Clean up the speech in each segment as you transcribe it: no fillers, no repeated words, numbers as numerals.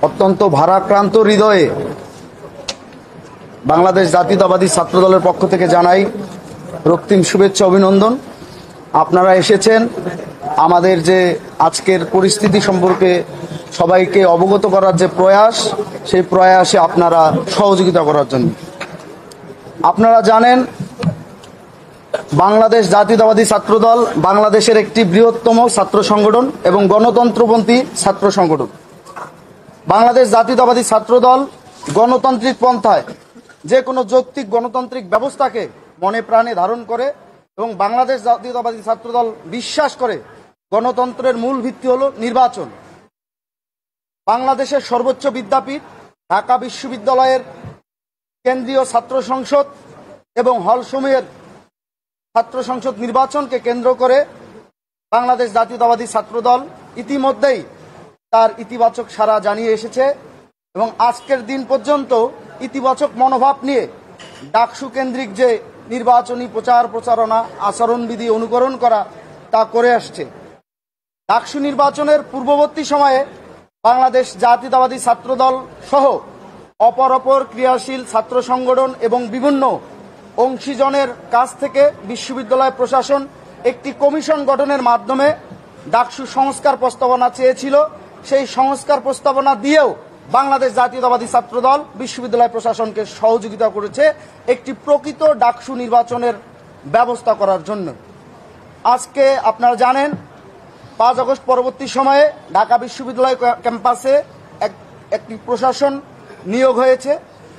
অত্যন্ত ভারাক্রান্ত হৃদয়ে বাংলাদেশ জাতীয়তাবাদী ছাত্রদলের পক্ষ থেকে জানাই রক্তিম শুভেচ্ছা অভিনন্দন। আপনারা এসেছেন আমাদের যে আজকের পরিস্থিতি সম্পর্কে সবাইকে অবগত করার যে প্রয়াস, সেই প্রয়াসে আপনারা সহযোগিতা করার জন্য। আপনারা জানেন বাংলাদেশ জাতীয়তাবাদী ছাত্রদল বাংলাদেশের একটি বৃহত্তম ছাত্র সংগঠন এবং গণতন্ত্রপন্থী ছাত্র সংগঠন। বাংলাদেশ জাতীয়তাবাদী ছাত্রদল গণতান্ত্রিক পন্থায় যে কোনো যৌক্তিক গণতান্ত্রিক ব্যবস্থাকে মনে প্রাণে ধারণ করে এবং বাংলাদেশ জাতীয়তাবাদী ছাত্রদল বিশ্বাস করে গণতন্ত্রের মূল ভিত্তি হল নির্বাচন। বাংলাদেশের সর্বোচ্চ বিদ্যাপীঠ ঢাকা বিশ্ববিদ্যালয়ের কেন্দ্রীয় ছাত্র সংসদ এবং হলসমূহের ছাত্র সংসদ নির্বাচনকে কেন্দ্র করে বাংলাদেশ জাতীয়তাবাদী ছাত্রদল ইতিমধ্যেই তার ইতিবাচক সাড়া জানিয়ে এসেছে এবং আজকের দিন পর্যন্ত ইতিবাচক মনোভাব নিয়ে ডাকসু কেন্দ্রিক যে নির্বাচনী প্রচার প্রচারণা আচরণবিধি অনুকরণ করা তা করে আসছে। ডাকসু নির্বাচনের পূর্ববর্তী সময়ে বাংলাদেশ জাতীয়তাবাদী ছাত্রদল সহ অপর ক্রিয়াশীল ছাত্র সংগঠন এবং বিভিন্ন অংশীজনের কাছ থেকে বিশ্ববিদ্যালয় প্রশাসন একটি কমিশন গঠনের মাধ্যমে ডাকসু সংস্কার প্রস্তাবনা চেয়েছিল। সেই সংস্কার প্রস্তাবনা দিয়েও বাংলাদেশ জাতীয়তাবাদী ছাত্রদল বিশ্ববিদ্যালয় প্রশাসনকে সহযোগিতা করেছে একটি প্রকৃত ডাকসু নির্বাচনের ব্যবস্থা করার জন্য। আজকে আপনারা জানেন 5 আগস্ট পরবর্তী সময়ে ঢাকা বিশ্ববিদ্যালয় ক্যাম্পাসে একটি প্রশাসন নিয়োগ হয়েছে।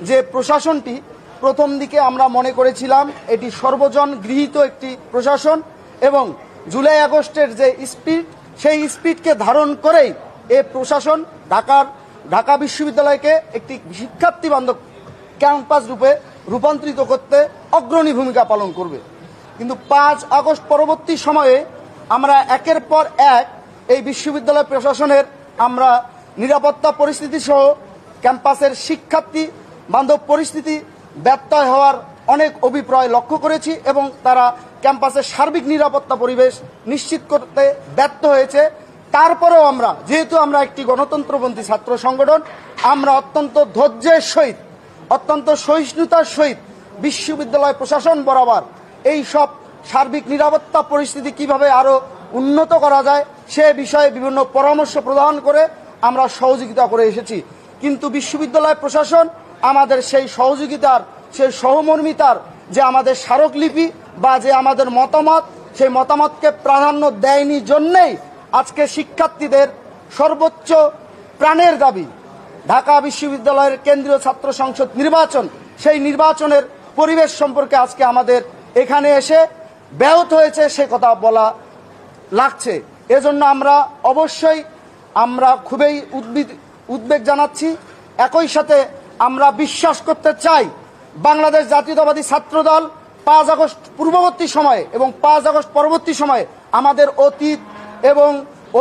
যে প্রশাসনটি প্রথম দিকে আমরা মনে করেছিলাম এটি সর্বজন গৃহীত একটি প্রশাসন এবং জুলাই আগস্টের যে স্পিরিট, সেই স্পিরিটকে ধারণ করেই এই প্রশাসন ঢাকা বিশ্ববিদ্যালয়কে একটি শিক্ষার্থী বান্ধব ক্যাম্পাস রূপে রূপান্তরিত করতে অগ্রণী ভূমিকা পালন করবে। কিন্তু 5 আগস্ট পরবর্তী সময়ে আমরা একের পর এক এই বিশ্ববিদ্যালয় প্রশাসনের আমরা নিরাপত্তা পরিস্থিতি সহ ক্যাম্পাসের শিক্ষার্থী বান্ধব পরিস্থিতি ব্যত্যয় হওয়ার অনেক অভিপ্রায় লক্ষ্য করেছি এবং তারা ক্যাম্পাসের সার্বিক নিরাপত্তা পরিবেশ নিশ্চিত করতে ব্যর্থ হয়েছে। তারপরেও আমরা যেহেতু আমরা একটি গণতন্ত্রপন্থী ছাত্র সংগঠন, আমরা অত্যন্ত ধৈর্যের সহিত অত্যন্ত সহিষ্ণুতার সহিত বিশ্ববিদ্যালয় প্রশাসন বরাবর এই সব সার্বিক নিরাপত্তা পরিস্থিতি কিভাবে আরো উন্নত করা যায় সে বিষয়ে বিভিন্ন পরামর্শ প্রদান করে আমরা সহযোগিতা করে এসেছি। কিন্তু বিশ্ববিদ্যালয় প্রশাসন আমাদের সেই সহযোগিতার, সেই সহমর্মিতার যে আমাদের স্মারকলিপি বা যে আমাদের মতামত, সেই মতামতকে প্রাধান্য দেয়নি জন্যেই আজকে শিক্ষার্থীদের সর্বোচ্চ প্রাণের দাবি ঢাকা বিশ্ববিদ্যালয়ের কেন্দ্রীয় ছাত্র সংসদ নির্বাচন, সেই নির্বাচনের পরিবেশ সম্পর্কে আজকে আমাদের এখানে এসে ব্যাহত হয়েছে সে কথা বলা লাগছে। এজন্য আমরা অবশ্যই খুবই উদ্বেগ জানাচ্ছি। একই সাথে আমরা বিশ্বাস করতে চাই বাংলাদেশ জাতীয়তাবাদী ছাত্রদল 5 আগস্ট পূর্ববর্তী সময়ে এবং 5 আগস্ট পরবর্তী সময়ে আমাদের অতীত এবং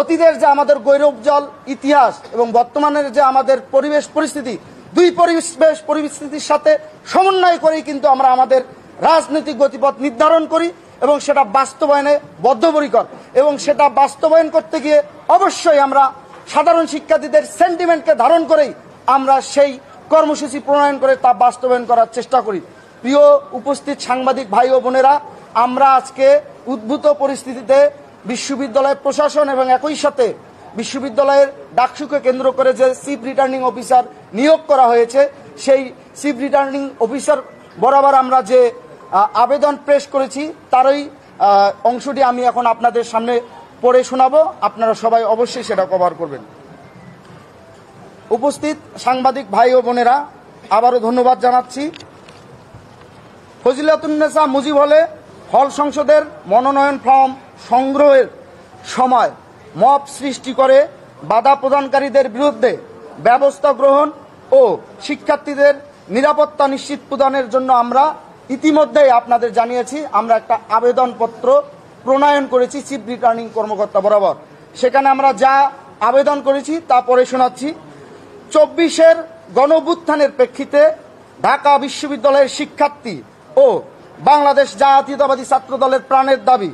অতীতের যে আমাদের গৌরবজ্জ্বল ইতিহাস এবং বর্তমানের যে আমাদের পরিবেশ পরিস্থিতি, দুই পরিবেশ পরিস্থিতির সাথে সমন্বয় করেই কিন্তু আমরা আমাদের রাজনৈতিক গতিপথ নির্ধারণ করি এবং সেটা বাস্তবায়নে বদ্ধপরিকর এবং সেটা বাস্তবায়ন করতে গিয়ে অবশ্যই আমরা সাধারণ শিক্ষার্থীদের সেন্টিমেন্টকে ধারণ করেই আমরা সেই কর্মসূচি প্রণয়ন করে তা বাস্তবায়ন করার চেষ্টা করি। প্রিয় উপস্থিত সাংবাদিক ভাই ও বোনেরা, আমরা আজকে উদ্ভূত পরিস্থিতিতে বিশ্ববিদ্যালয় প্রশাসন এবং একই সাথে বিশ্ববিদ্যালয়ের ডাকসুকে কেন্দ্র করে যে চিফ রিটার্নিং অফিসার নিয়োগ করা হয়েছে, সেই চিফ রিটার্নিং অফিসার বরাবর আমরা যে আবেদন পেশ করেছি তারই অংশটি আমি এখন আপনাদের সামনে পড়ে শোনাবো। আপনারা সবাই অবশ্যই সেটা কভার করবেন। উপস্থিত সাংবাদিক ভাই ও বোনেরা, আবারও ধন্যবাদ জানাচ্ছি। ফজিলাতুন্নেসা মুজিব হল সংসদের মনোনয়ন ফর্ম সংগ্রহের সময় মব সৃষ্টি করে বাধা প্রদানকারীদের বিরুদ্ধে ব্যবস্থা গ্রহণ ও শিক্ষার্থীদের নিরাপত্তা নিশ্চিত প্রদানের জন্য আমরা ইতিমধ্যেই আপনাদের জানিয়েছি আমরা একটা আবেদনপত্র প্রণয়ন করেছি চিফ রিটার্নিং কর্মকর্তা বরাবর। সেখানে আমরা যা আবেদন করেছি তা পড়ে শোনাচ্ছি। 24-এর গণঅভ্যুত্থানের প্রেক্ষিতে ঢাকা বিশ্ববিদ্যালয়ের শিক্ষার্থী ও বাংলাদেশ জাতীয়তাবাদী ছাত্রদলের প্রাণের দাবি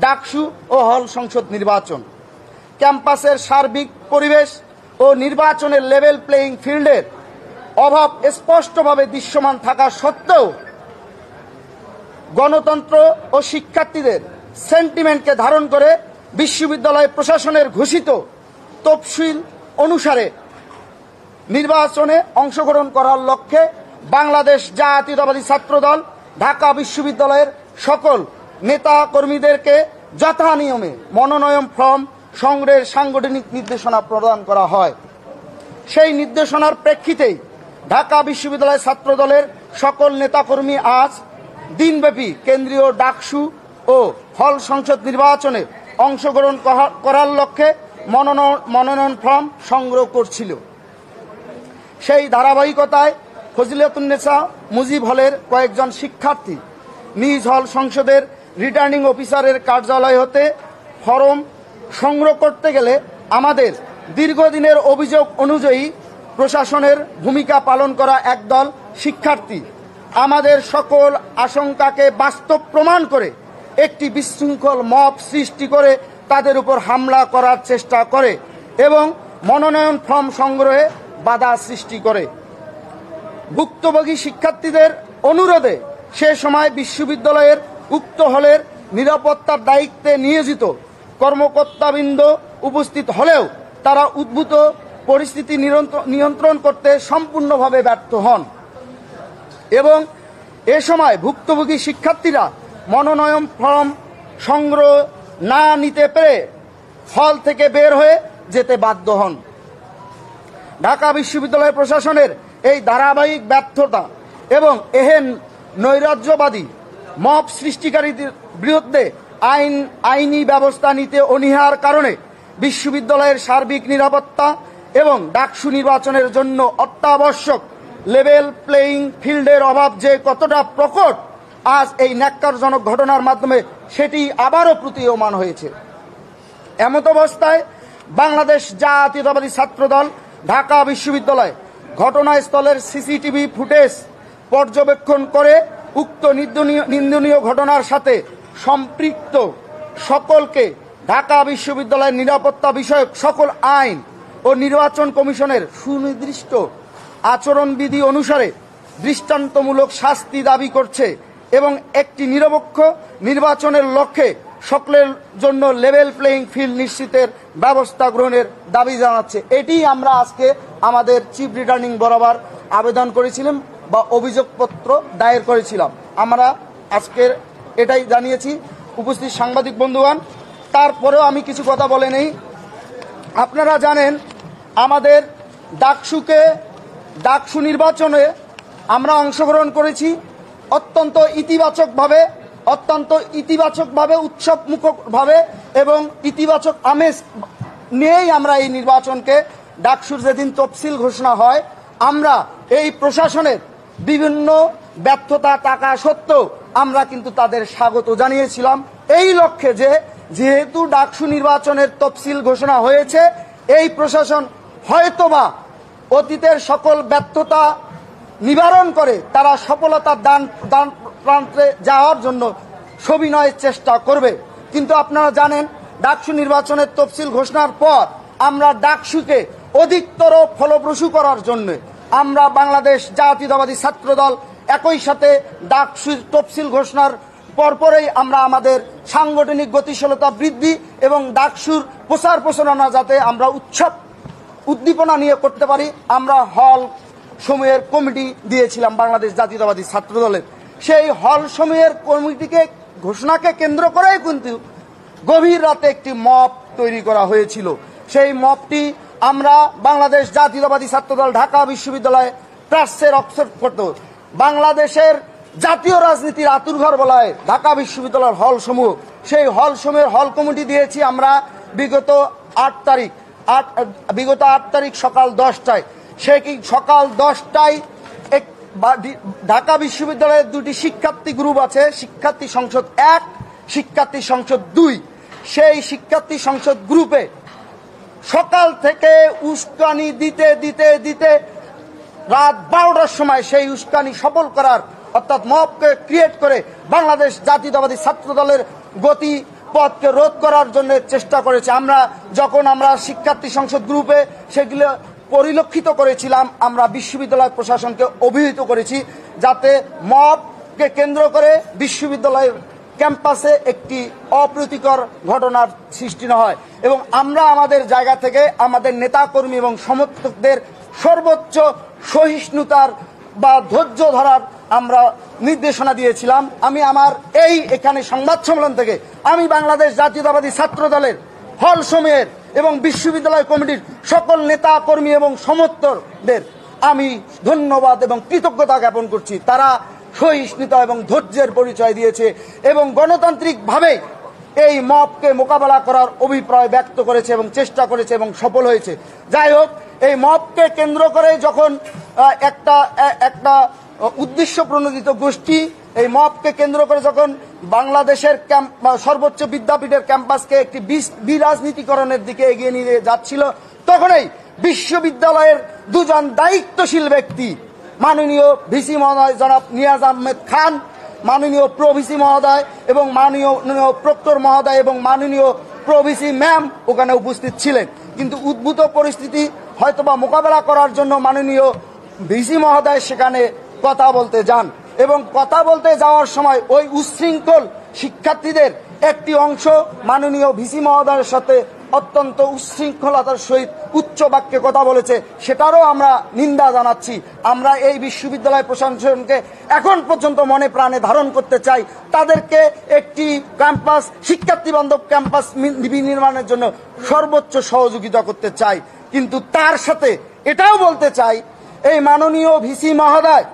ডাকসু ও হল সংসদ নির্বাচন। ক্যাম্পাসের সার্বিক পরিবেশ ও নির্বাচনের লেভেল প্লেয়িং ফিল্ডের অভাব স্পষ্টভাবে দৃশ্যমান থাকা সত্ত্বেও গণতন্ত্র ও শিক্ষার্থীদের সেন্টিমেন্টকে ধারণ করে বিশ্ববিদ্যালয় প্রশাসনের ঘোষিত তফসিল অনুসারে নির্বাচনে অংশগ্রহণ করার লক্ষ্যে বাংলাদেশ জাতীয়তাবাদী ছাত্রদল ঢাকা বিশ্ববিদ্যালয়ের সকল নেতা কর্মীদেরকে যথানিয়মে মনোনয়ন ফর্ম সংগ্রহের সাংগঠনিক নির্দেশনা প্রদান করা হয়। সেই নির্দেশনার প্রেক্ষিতেই ঢাকা বিশ্ববিদ্যালয় ছাত্রদলের সকল নেতাকর্মী আজ দিনব্যাপী কেন্দ্রীয় ডাকসু ও হল সংসদ নির্বাচনে অংশগ্রহণ করার লক্ষ্যে মনোনয়ন ফর্ম সংগ্রহ করছিল। সেই ধারাবাহিকতায় ফজিলাতুন্নেসা মুজিব হলের কয়েকজন শিক্ষার্থী নিজ হল সংসদের রিটার্নিং অফিসারের কার্যালয় হতে ফরম সংগ্রহ করতে গেলে আমাদের দীর্ঘদিনের অভিযোগ অনুযায়ী প্রশাসনের ভূমিকা পালন করা একদল শিক্ষার্থী আমাদের সকল আশঙ্কাকে বাস্তব প্রমাণ করে একটি বিশৃঙ্খল মব সৃষ্টি করে তাদের উপর হামলা করার চেষ্টা করে এবং মনোনয়ন ফর্ম সংগ্রহে বাধা সৃষ্টি করে। ভুক্তভোগী শিক্ষার্থীদের অনুরোধে সে সময় বিশ্ববিদ্যালয়ের উক্ত হলের নিরাপত্তার দায়িত্বে নিয়োজিত কর্মকর্তাবৃন্দ উপস্থিত হলেও তারা উদ্ভূত পরিস্থিতি নিয়ন্ত্রণ করতে সম্পূর্ণভাবে ব্যর্থ হন এবং এ সময় ভুক্তভোগী শিক্ষার্থীরা মনোনয়ন ফর্ম সংগ্রহ না নিতে পেরে হল থেকে বের হয়ে যেতে বাধ্য হন। ঢাকা বিশ্ববিদ্যালয় প্রশাসনের এই ধারাবাহিক ব্যর্থতা এবং এহেন নৈরাজ্যবাদী মব সৃষ্টিকারীদের বিরুদ্ধে আইনি ব্যবস্থা নিতে অনীহার কারণে বিশ্ববিদ্যালয়ের সার্বিক নিরাপত্তা এবং ডাকসু নির্বাচনের জন্য অত্যাবশ্যক লেভেল প্লেয়িং ফিল্ডের অভাব যে কতটা প্রকট আজ এই ন্যাক্কারজনক ঘটনার মাধ্যমে সেটি আবারও প্রতীয়মান হয়েছে। এমত অবস্থায় বাংলাদেশ জাতীয়তাবাদী ছাত্রদল ঢাকা বিশ্ববিদ্যালয় ঘটনাস্থলের সিসিটিভি ফুটেজ পর্যবেক্ষণ করে উক্ত নিন্দনীয় ঘটনার সাথে সম্পৃক্ত সকলকে ঢাকা বিশ্ববিদ্যালয়ের নিরাপত্তা বিষয়ক সকল আইন ও নির্বাচন কমিশনের সুনির্দিষ্ট আচরণবিধি অনুসারে দৃষ্টান্তমূলক শাস্তি দাবি করছে এবং একটি নিরপেক্ষ নির্বাচনের লক্ষ্যে সকলের জন্য লেভেল প্লেয়িং ফিল্ড নিশ্চিতের ব্যবস্থা গ্রহণের দাবি জানাচ্ছে। এটি আমরা আজকে আমাদের চিফ রিটার্নিং বরাবর আবেদন করেছিলাম বা অভিযোগপত্র দায়ের করেছিলাম। আমরা আজকের এটাই জানিয়েছি উপস্থিত সাংবাদিক বন্ধুগণ। তারপরেও আমি কিছু কথা বলে নেই। আপনারা জানেন আমাদের ডাকসু নির্বাচনে আমরা অংশগ্রহণ করেছি অত্যন্ত ইতিবাচকভাবে উৎসবমুখরভাবে এবং ইতিবাচক আমেজ নিয়েই আমরা এই নির্বাচনকে ডাকসুর যেদিন তফসিল ঘোষণা হয় আমরা এই প্রশাসনের বিভিন্ন ব্যর্থতা থাকা সত্ত্বেও আমরা কিন্তু তাদের স্বাগত জানিয়েছিলাম এই লক্ষ্যে যে যেহেতু ডাকসু নির্বাচনের তফসিল ঘোষণা হয়েছে এই প্রশাসন হয়তোবা অতীতের সকল ব্যর্থতা নিবারণ করে তারা সফলতার দান প্রান্তে যাওয়ার জন্য সবিনয়ের চেষ্টা করবে। কিন্তু আপনারা জানেন ডাকসু নির্বাচনের তফসিল ঘোষণার পর আমরা ডাকসুকে অধিকতর ফলপ্রসূ করার জন্য আমরা বাংলাদেশ জাতীয়তাবাদী ছাত্রদল একই সাথে ডাকসুর তফসিল ঘোষণার পরপরেই আমরা আমাদের সাংগঠনিক গতিশীলতা বৃদ্ধি এবং ডাকসুর প্রচার প্রচারণা যাতে আমরা উদ্দীপনা নিয়ে করতে পারি আমরা হল সমূহের কমিটি দিয়েছিলাম বাংলাদেশ জাতীয়তাবাদী ছাত্রদলের। সেই হল সমূহের কমিটিকে ঘোষণাকে কেন্দ্র করেই কিন্তু গভীর রাতে একটি মব তৈরি করা হয়েছিল। সেই মবটি আমরা বাংলাদেশ জাতীয়তাবাদী ছাত্রদল ঢাকা বিশ্ববিদ্যালয়ে প্রাচ্যের অক্সফোর্ড করত বাংলাদেশের জাতীয় রাজনীতির আতুরঘর বলায় ঢাকা বিশ্ববিদ্যালয়ের হল সমূহ সেই হল সমূহের হল কমিটি দিয়েছি আমরা বিগত 8 তারিখ সকাল 10টায়। সেই সকাল 10টায় ঢাকা বিশ্ববিদ্যালয়ের দুটি শিক্ষার্থী গ্রুপ আছে, শিক্ষার্থী সংসদ 1, শিক্ষার্থী সংসদ 2। সেই শিক্ষার্থী সংসদ গ্রুপে সকাল থেকে উস্কানি দিতে দিতে দিতে রাত 12টার সময় সেই উস্কানি সফল করার অর্থাৎ মবকে ক্রিয়েট করে বাংলাদেশ জাতীয়তাবাদী ছাত্র দলের গতি পথকে রোধ করার জন্য চেষ্টা করেছে। আমরা শিক্ষার্থী সংসদ গ্রুপে সেগুলো পরিলক্ষিত করেছিলাম, আমরা বিশ্ববিদ্যালয় প্রশাসনকে অভিহিত করেছি যাতে মবকে কেন্দ্র করে বিশ্ববিদ্যালয়ের ক্যাম্পাসে একটি অপ্রীতিকর ঘটনার সৃষ্টি না হয়, এবং আমরা আমাদের জায়গা থেকে আমাদের নেতাকর্মী এবং সমর্থকদের সর্বোচ্চ সহিষ্ণুতার বা ধৈর্য ধরার আমরা নির্দেশনা দিয়েছিলাম। আমি এখানে সংবাদ সম্মেলন থেকে আমি বাংলাদেশ জাতীয়তাবাদী ছাত্র দলের হল সমূহের এবং বিশ্ববিদ্যালয় কমিটির সকল নেতা কর্মী এবং সমর্থকদের আমি ধন্যবাদ এবং কৃতজ্ঞতা জ্ঞাপন করছি। তারা সহিষ্ণুতা এবং ধৈর্যের পরিচয় দিয়েছে এবং গণতান্ত্রিকভাবে এই মবকে মোকাবেলা করার অভিপ্রায় ব্যক্ত করেছে এবং চেষ্টা করেছে এবং সফল হয়েছে। যাই হোক, এই মবকে কেন্দ্র করে যখন একটা উদ্দেশ্য প্রণোদিত গোষ্ঠী এই মবকে কেন্দ্র করে যখন বাংলাদেশের সর্বোচ্চ বিদ্যাপীঠের ক্যাম্পাসকে একটি বিরাজনীতিকরণের দিকে এগিয়ে নিয়ে যাচ্ছিল, তখনই বিশ্ববিদ্যালয়ের দুজন দায়িত্বশীল ব্যক্তি, মাননীয় ভিসি মহোদয় জনাব নিয়াজ আহমেদ খান, মাননীয় প্রভিসি মহোদয় এবং মাননীয় প্রক্টর মহোদয় এবং মাননীয় প্রভিসি ম্যাম ওখানে উপস্থিত ছিলেন। কিন্তু উদ্ভূত পরিস্থিতি হয়তোবা মোকাবেলা করার জন্য মাননীয় ভিসি মহোদয় সেখানে কথা বলতে যান, এবং কথা বলতে যাওয়ার সময় ওই উচ্ছৃঙ্খল শিক্ষার্থীদের একটি অংশ মাননীয় ভিসি মহোদয়ের সাথে অত্যন্ত উচ্ছৃঙ্খলতার সহিত উচ্চ বাক্যে কথা বলেছে, সেটারও আমরা নিন্দা জানাচ্ছি। আমরা এই বিশ্ববিদ্যালয় প্রশাসনকে এখন পর্যন্ত মনে প্রাণে ধারণ করতে চাই, তাদেরকে একটি ক্যাম্পাস শিক্ষার্থী বান্ধব ক্যাম্পাস নির্মাণের জন্য সর্বোচ্চ সহযোগিতা করতে চাই। কিন্তু তার সাথে এটাও বলতে চাই, এই মাননীয় ভিসি মহোদয়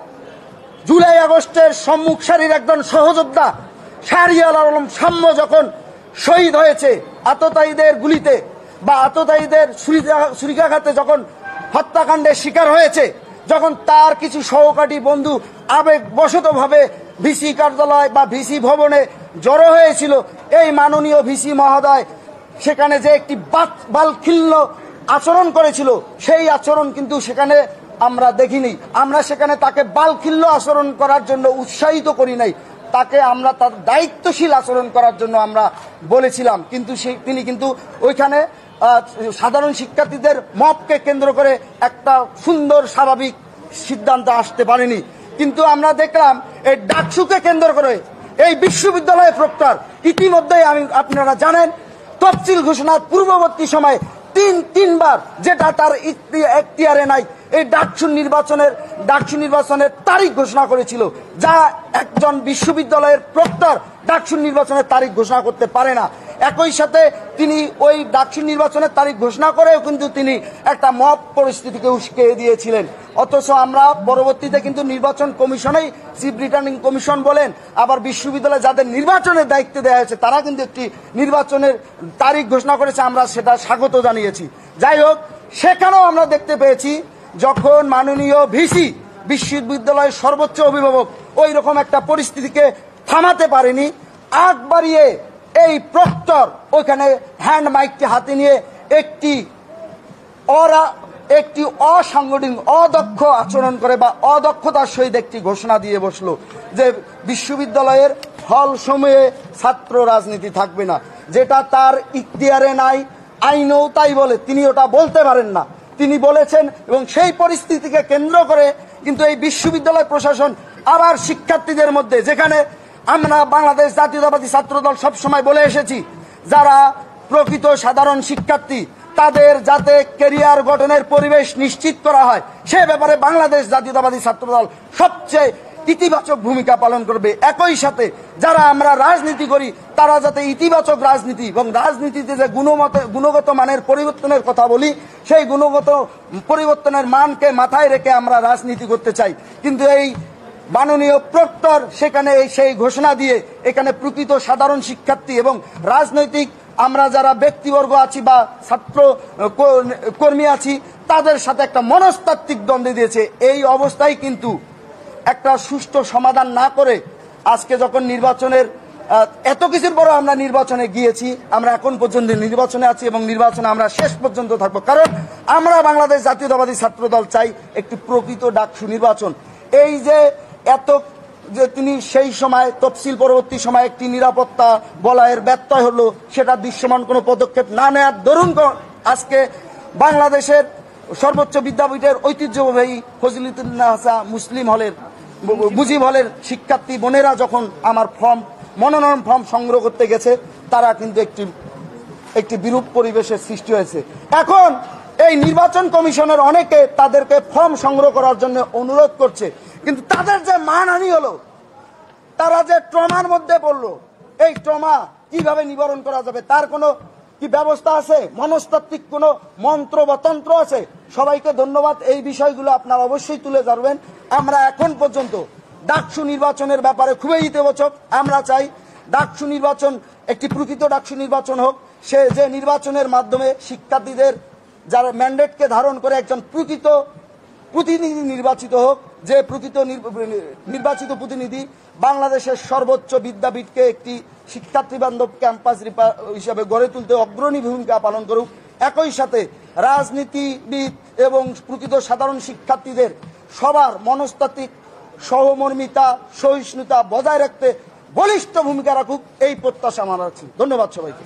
জুলাই আগস্টের সম্মুখ সারির একজন সহযোদ্ধা শাহরিয়ার আলম সাম্য যখন শহীদ হয়েছে আততায়ীদের গুলিতে বা আততায়ীদের ছুরিকাঘাতে যখন হত্যাকাণ্ডের শিকার হয়েছে, যখন তার কিছু সহপাঠী বন্ধু আবেগবশতভাবে ভিসি কার্যালয় বা ভিসি ভবনে জড়ো হয়েছিল, এই মাননীয় ভিসি মহোদয় সেখানে যে একটি বালখিল্য আচরণ করেছিল, সেই আচরণ কিন্তু সেখানে আমরা দেখিনি। আমরা সেখানে তাকে বালখিল্য আচরণ করার জন্য উৎসাহিত করি নাই, তাকে আমরা তার দায়িত্বশীল আচরণ করার জন্য আমরা বলেছিলাম। কিন্তু তিনি কিন্তু ওইখানে সাধারণ শিক্ষার্থীদের মবকে কেন্দ্র করে একটা সুন্দর স্বাভাবিক সিদ্ধান্ত আসতে পারেনি। কিন্তু আমরা দেখলাম এই ডাকসুকে কেন্দ্র করে এই বিশ্ববিদ্যালয়ের প্রক্টর ইতিমধ্যেই আপনারা জানেন তফসিল ঘোষণার পূর্ববর্তী সময়ে তিনবার, যেটা তার এখতিয়ারে নাই, এই ডাকসু নির্বাচনের তারিখ ঘোষণা করেছিল, যা একজন বিশ্ববিদ্যালয়ের প্রক্টর ডাকসু নির্বাচনের তারিখ ঘোষণা করতে পারে না। একই সাথে তিনি ওই ডাকসু নির্বাচনের তারিখ ঘোষণা করেও কিন্তু তিনি একটা মব পরিস্থিতিকে উস্কে দিয়েছিলেন। অথচ আমরা পরবর্তীতে কিন্তু নির্বাচন কমিশনেই চিফ রিটার্নিং কমিশন বলেন, আবার বিশ্ববিদ্যালয়ে যাদের নির্বাচনের দায়িত্ব দেওয়া হয়েছে তারা কিন্তু একটি নির্বাচনের তারিখ ঘোষণা করেছে, আমরা সেটা স্বাগত জানিয়েছি। যাই হোক, সেখানেও আমরা দেখতে পেয়েছি যখন মাননীয় ভিসি বিশ্ববিদ্যালয়ের সর্বোচ্চ অভিভাবক ওই রকম একটা পরিস্থিতিকে থামাতে পারেনি, আগ বাড়িয়ে এই প্রক্টর ওইখানে হ্যান্ড মাইকটি হাতে নিয়ে একটি অসাংগঠনিক অদক্ষ আচরণ করে বা অদক্ষতার সহিত একটি ঘোষণা দিয়ে বসলো যে বিশ্ববিদ্যালয়ের হল সমূহে ছাত্র রাজনীতি থাকবে না, যেটা তার ইখতিয়ারে নাই, আইনও তাই বলে, তিনি ওটা বলতে পারেন না, তিনি বলেছেন। এবং সেই পরিস্থিতিকে কেন্দ্র করে কিন্তু এই বিশ্ববিদ্যালয় প্রশাসন আবার শিক্ষার্থীদের মধ্যে, যেখানে আমরা বাংলাদেশ জাতীয়তাবাদী ছাত্রদল সবসময় বলে এসেছি যারা প্রকৃত সাধারণ শিক্ষার্থী তাদের যাতে ক্যারিয়ার গঠনের পরিবেশ নিশ্চিত করা হয়, সে ব্যাপারে বাংলাদেশ জাতীয়তাবাদী ছাত্রদল সবচেয়ে ইতিবাচক ভূমিকা পালন করবে। একই সাথে যারা আমরা রাজনীতি করি তারা যাতে ইতিবাচক রাজনীতি এবং রাজনীতিতে যে গুণগত মানের পরিবর্তনের কথা বলি, সেই গুণগত পরিবর্তনের মানকে মাথায় রেখে আমরা রাজনীতি করতে চাই। কিন্তু এই মাননীয় প্রক্টর সেখানে সেই ঘোষণা দিয়ে এখানে প্রকৃত সাধারণ শিক্ষার্থী এবং রাজনৈতিক আমরা যারা ব্যক্তিবর্গ আছি বা ছাত্র কর্মী আছি তাদের সাথে একটা মনস্তাত্ত্বিক দ্বন্দ্ব দিয়েছে। এই অবস্থায় কিন্তু একটা সুষ্ঠু সমাধান না করে আজকে যখন নির্বাচনের এত কিছুর পরও আমরা নির্বাচনে গিয়েছি, আমরা এখন পর্যন্ত নির্বাচনে আছি এবং নির্বাচনে আমরা শেষ পর্যন্ত থাকবো, কারণ আমরা বাংলাদেশ জাতীয়তাবাদী ছাত্রদল চাই একটি প্রকৃত ডাকসু নির্বাচন। এই যে এত যে তিনি সেই সময় তফসিল পরবর্তী সময় একটি নিরাপত্তা বলয়ের ব্যত্যয় হলো, সেটা দৃশ্যমান কোনো পদক্ষেপ না নেওয়ার দরুন আজকে বাংলাদেশের সর্বোচ্চ বিদ্যাপীঠের ঐতিহ্যবাহী ফজিলতুন্নেসা মুসলিম হলের মুজিব হলের শিক্ষার্থী বোনেরা যখন আমার মনোনয়ন ফর্ম সংগ্রহ করতে গেছে, তারা কিন্তু একটি বিরূপ পরিবেশের সৃষ্টি হয়েছে। এখন এই নির্বাচন কমিশনের অনেকে তাদেরকে ফর্ম সংগ্রহ করার জন্য অনুরোধ করছে, কিন্তু তাদের যে মানহানি হলো, তারা যে ট্রমার মধ্যে পড়লো, এই ট্রমা কিভাবে নিবারণ করা যাবে তার কোনো কি ব্যবস্থা আছে? মনস্তাত্ত্বিক কোনো মন্ত্র বা তন্ত্র আছে? সবাইকে ধন্যবাদ। এই বিষয়গুলো আপনারা অবশ্যই তুলে ধরবেন। আমরা এখন পর্যন্ত ডাকসু নির্বাচনের ব্যাপারে খুবই ইতিবাচক। আমরা চাই ডাকসু নির্বাচন একটি প্রকৃত ডাকসু নির্বাচন হোক, সে যে নির্বাচনের মাধ্যমে শিক্ষার্থীদের যারা ম্যান্ডেটকে ধারণ করে একজন প্রকৃত প্রতিনিধি নির্বাচিত হোক, যে প্রকৃত নির্বাচিত প্রতিনিধি বাংলাদেশের সর্বোচ্চ বিদ্যাপীঠকে একটি শিক্ষার্থী বান্ধব ক্যাম্পাস হিসাবে গড়ে তুলতে অগ্রণী ভূমিকা পালন করুক। একই সাথে রাজনীতিবিদ এবং প্রকৃত সাধারণ শিক্ষার্থীদের সবার মনস্তাত্ত্বিক সহমর্মিতা সহিষ্ণুতা বজায় রাখতে বলিষ্ঠ ভূমিকা রাখুক, এই প্রত্যাশা আমার আছে। ধন্যবাদ সবাইকে।